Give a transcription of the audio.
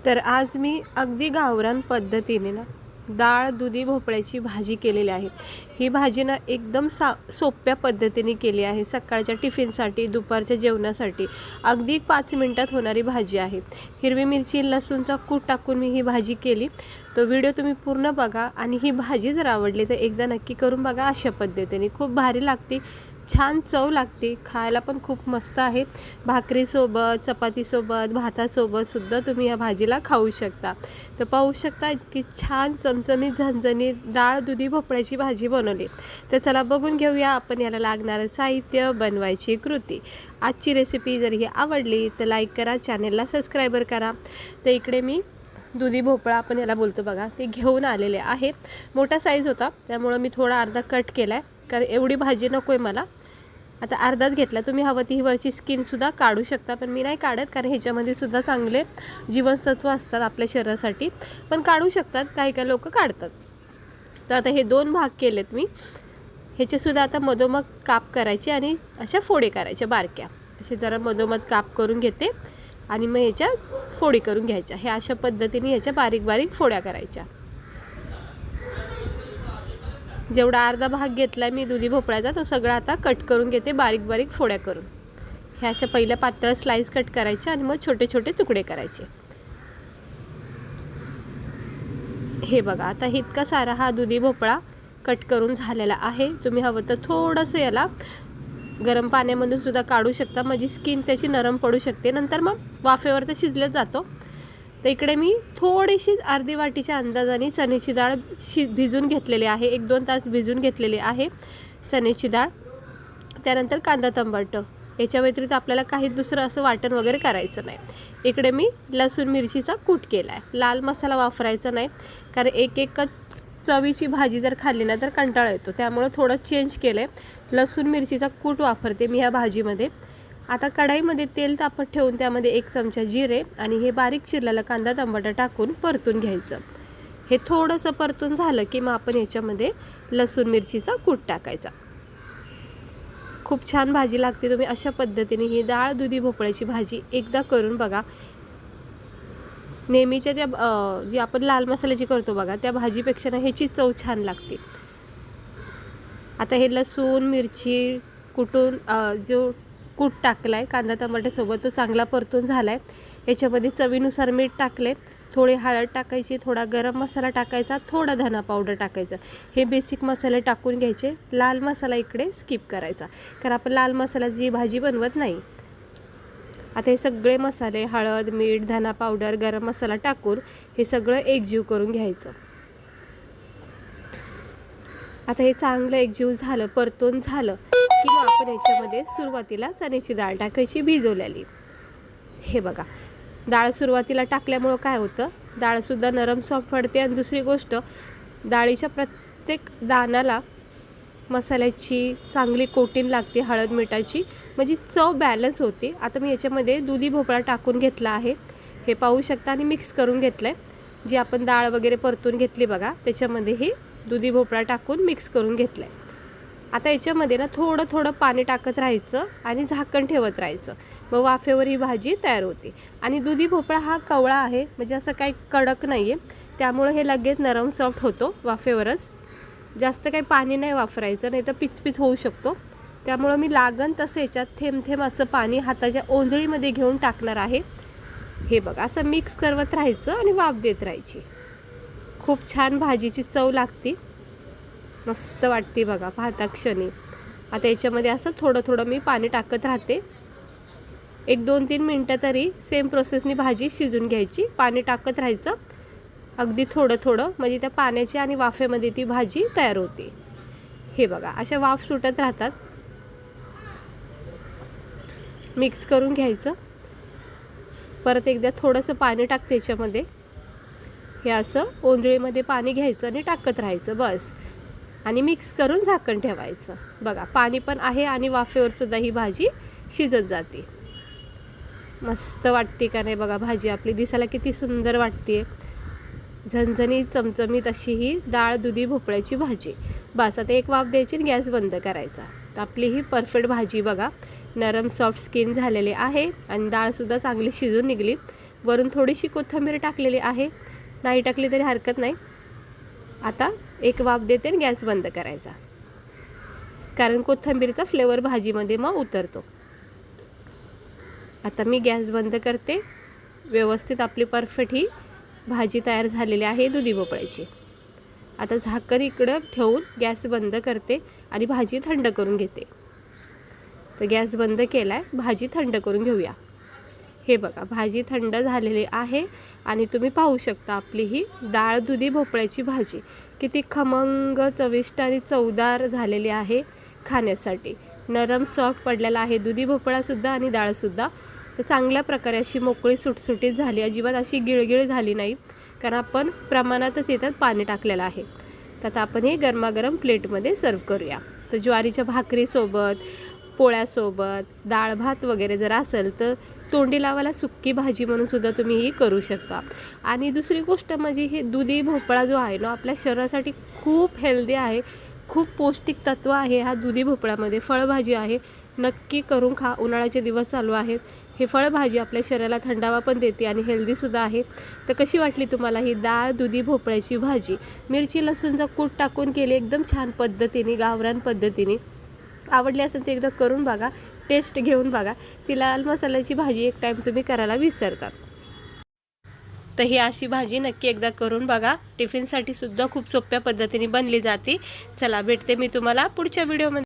तर आज मी अगदी गावरान पद्धतीने ना डाळ दुधी भोपळ्याची भाजी केलेली आहे। ही भाजी ना एकदम सोप्या पद्धतीने केली आहे। सकाळच्या टिफिनसाठी, दुपारच्या जेवणासाठी अगदी 5 मिनिटात होणारी भाजी आहे। हिरवी मिरची लसूणचा कूट टाकून मी ही भाजी केली। तो व्हिडिओ तुम्ही पूर्ण बघा आणि ही भाजी जर आवडली तर एकदा नक्की करून बघा। अशा पद्धतीने खूप भारी लागते, छान चव लागते, खायला पण खूप मस्त आहे। भाकरीसोबत, चपातीसोबत, भातासोबत सुद्धा तुम्ही या भाजीला खाऊ शकता। तर पाहू शकता इतकी छान चमचमीत झणझणीत डाळ दुधी भोपळ्याची भाजी बनवली। तर चला बघून घेऊया आपण याला लागणारं साहित्य, बनवायची कृती। आजची रेसिपी जर ही आवडली तर लाईक करा, चॅनलला सबस्क्राईबर करा। तर इकडे मी दुधी भोपळा आपण याला बोलतो बघा, ते घेऊन आलेले आहे। मोठा साईज होता त्यामुळे मी थोडा अर्धा कट केला आहे, कारण एवढी भाजी नको आहे मला। आता अर्धाच घेतला, तुम्ही हवं ती वरची स्किनसुद्धा काढू शकता, पण मी नाही काढत कारण ह्याच्यामध्ये सुद्धा चांगले जीवनसत्व असतात आपल्या शरीरासाठी, पण काढू शकतात, काही काही लोक काढतात। तर आता हे 2 भाग केलेत मी। ह्याचेसुद्धा आता मधोमध काप करायचे आणि अशा फोडी करायच्या बारक्या, असे जरा मधोमध काप करून घेते आणि मग ह्याच्या फोडी करून घ्यायच्या। हे अशा पद्धतीने ह्याच्या बारीक बारीक फोड्या करायच्या। जेवढा अर्धा भाग घेतला मी दुधी भोपळ्याचा तो सगळा आता कट करून घेते, बारीक बारीक फोड्या करून। ह्या अशा पहिल्या पातळ स्लाइस कट करायचे आणि मग छोटे छोटे तुकडे करायचे। हे बघा, आता इतका सारा हा दुधी भोपळा कट करून झालेला आहे। तुम्ही हवं तर थोडंसं याला गरम पाण्यामधून सुद्धा काढू शकता, म्हणजे स्किन त्याची नरम पडू शकते, नंतर मग वाफेवर तर शिजले जातो। तर इकडे मी थोडीशी अर्धी वाटीच्या अंदाजाने चण्याची डाळ भिजून घेतलेली आहे, 1-2 तास भिजून घेतलेली आहे चण्याची डाळ। त्यानंतर कांदा टमाटर, याच्या व्यतिरिक्त आपल्याला काही दुसरं असं वाटण वगैरे करायचं नाही। इकडे मी लसूण मिरचीचा कूट केला आहे। लाल मसाला वापरायचा नाही, कारण एकच चवीची भाजी जर खाल्ली ना तर कंटाळा येतो, त्यामुळे थोडं चेंज केलं आहे। लसूण मिरचीचा कूट वापरते मी ह्या भाजीमध्ये। आता कढाईमध्ये तेल तापत ठेवून त्यामध्ये 1 चमचा जिरे आणि हे बारीक चिरलेला कांदा टमाटर टाकून परतून घ्यायचं। हे थोडंसं परतून झालं की मग आपण याच्यामध्ये लसूण मिरचीचा कूट टाकायचा। खूप छान भाजी लागते। तुम्ही अशा पद्धतीने ही डाळ दुधी भोपळ्याची भाजी एकदा करून बघा। नेहमीच्या त्या जी आपण लाल मसाल्याची करतो बघा, त्या भाजीपेक्षा ना ह्याची चव छान लागते। आता हे लसूण मिरची कुटून जो कूट टाकलाय कांदा टमाट्यासोबत तो चांगला परतून झालाय। याच्यामध्ये चवीनुसार मीठ टाकले, थोडी हळद टाकायची, थोडा गरम मसाला टाकायचा, थोडा धना पावडर टाकायचा। हे बेसिक मसाले टाकून घ्यायचे। लाल मसाला इकडे स्किप करायचा, कारण आपण लाल मसाल्याची भाजी बनवत नाही। आता हे सगळे मसाले हळद मीठ धना पावडर गरम मसाला टाकून हे सगळं एकजीव करून घ्यायचं। आता हे चांगलं एकजीव झालं, परतून झालं की मग आपण याच्यामध्ये सुरुवातीला चण्याची डाळ टाकायची भिजवलेली। हे बघा, डाळ सुरुवातीला टाकल्यामुळं काय होतं, डाळसुद्धा नरम सॉफ्ट पडते आणि दुसरी गोष्ट डाळीच्या प्रत्येक दाण्याला मसाल्याची चांगली कोटिंग लागते, हळद मिठाची, म्हणजे चव बॅलन्स होते। आता मी याच्यामध्ये दुधी भोपळा टाकून घेतला आहे, हे पाहू शकता, आणि मिक्स करून घेतलं आहे। जी आपण डाळ वगैरे परतून घेतली बघा, त्याच्यामध्ये हे दुधी भोपळा टाकून मिक्स करून घेतलं आहे। आता याच्यामध्ये ना थोडं थोडं पाणी टाकत राहायचं आणि झाकण ठेवत राहायचं, मग वाफेवर ही भाजी तयार होते। आणि दुधी भोपळा हा कवळा आहे, म्हणजे असं काही कडक नाही आहे, त्यामुळे हे लगेच नरम सॉफ्ट होतो वाफेवरच। जास्त काही पाणी नाही वापरायचं, नाही तर पिचपिच होऊ शकतो। त्यामुळे मी लागण तसं याच्यात थेंब थेंब असं पाणी हाताच्या ओंजळीमध्ये घेऊन टाकणार आहे। हे बघा, असं मिक्स करत राहायचं आणि वाफ देत राहायची। खूप छान भाजीची चव लागते, मस्त वाटते बघा पाहता क्षणी। आता याच्यामध्ये असं थोडं थोडं मी पाणी टाकत राहते, 1-2-3 मिनटं तरी सेम प्रोसेसनी भाजी शिजून घ्यायची। पाणी टाकत राहायचं अगदी थोडं थोडं, म्हणजे त्या पाण्याची आणि वाफेमध्ये ती भाजी तयार होते। हे बघा, अशा वाफ सुटत राहतात, मिक्स करून घ्यायचं। परत एकदा थोडंसं पाणी टाकते याच्यामध्ये, हे असं ओंजळीमध्ये पाणी घ्यायचं आणि टाकत राहायचं बस, आणि मिक्स करून झाकण ठेवायचं। बघा, पाणी पण आहे आणि वाफेवर सुद्धा ही भाजी शिजत जाते। मस्त वाटते का नाही बघा भाजी आपली, दिसायला किती सुंदर वाटते, झणझणीत चमचमीत अशी ही डाळ दुधी भोपळ्याची भाजी। बस आता एक वाफ द्यायची आणि गॅस बंद करायचा। तर आपली ही परफेक्ट भाजी बघा, नरम सॉफ्ट स्किन झालेली आहे आणि डाळसुद्धा चांगली शिजून निघली। वरून थोडीशी कोथिंबीर टाकलेली आहे, नाही टाकली तरी हरकत नाही. आता एक वाफ देते आणि गॅस बंद करायचा, कारण कोथिंबीरचा फ्लेवर भाजीमध्ये मग उतरतो. आता मी गॅस बंद करते. व्यवस्थित आपली परफेक्ट ही भाजी तयार झालेली आहे दुधी भोपळ्याची. आता झाकण इकडं ठेवून गॅस बंद करते आणि भाजी थंड करून घेते. तर गॅस बंद केला आहे, भाजी थंड करून घेऊया. हे बघा, भाजी थंड झालेली आहे आणि तुम्ही पाहू शकता आपली ही डाळ दुधी भोपळ्याची भाजी किती खमंग, चविष्ट आणि चवदार झालेली आहे. खाण्यासाठी नरम सॉफ्ट पडलेला आहे दुधी भोपळासुद्धा आणि डाळसुद्धा. तर चांगल्या प्रकारे अशी मोकळी सुटसुटीत झाली, अजिबात अशी गिळगिळ झाली नाही, कारण आपण प्रमाणातच याच्यात पाणी टाकलेलं आहे. तर आता आपण हे गरमागरम प्लेटमध्ये सर्व करूया. तर ज्वारीच्या भाकरीसोबत, पोळ्यासोबत, डाळ भात वगैरे जर असेल तर तोंडी लावायला सुक्की भाजी म्हणून सुद्धा तुम्ही ही करू शकता. आणि दुसरी गोष्ट म्हणजे हे दुधी भोपळा जो आहे ना, आपल्या शरीरासाठी खूप हेल्दी आहे, खूप पौष्टिक तत्व आहे हा दुधी भोपळ्यामध्ये. फळभाजी आहे, नक्की करून खा. उन्हाळ्याचे दिवस चालू आहेत, हे फळभाजी आपल्या शरीराला थंडावा पण देते आणि हेल्दीसुद्धा आहे. तर कशी वाटली तुम्हाला ही डाळ दुधी भोपळ्याची भाजी? मिरची लसूणचा कूट टाकून केली, एकदम छान पद्धतीने, गावरान पद्धतीने. आवडली असेल तर एकदा करून बघा, टेस्ट घेऊन बघा. ती लाल मसाल्याची भाजी एक टाईम तुम्ही करायला विसरतात. तर ही अशी भाजी नक्की एकदा करून बघा. टिफिनसाठी सुद्धा खूप सोप्या पद्धतीने बनली जाते. चला, भेटते मी तुम्हाला पुढच्या व्हिडिओमध्ये.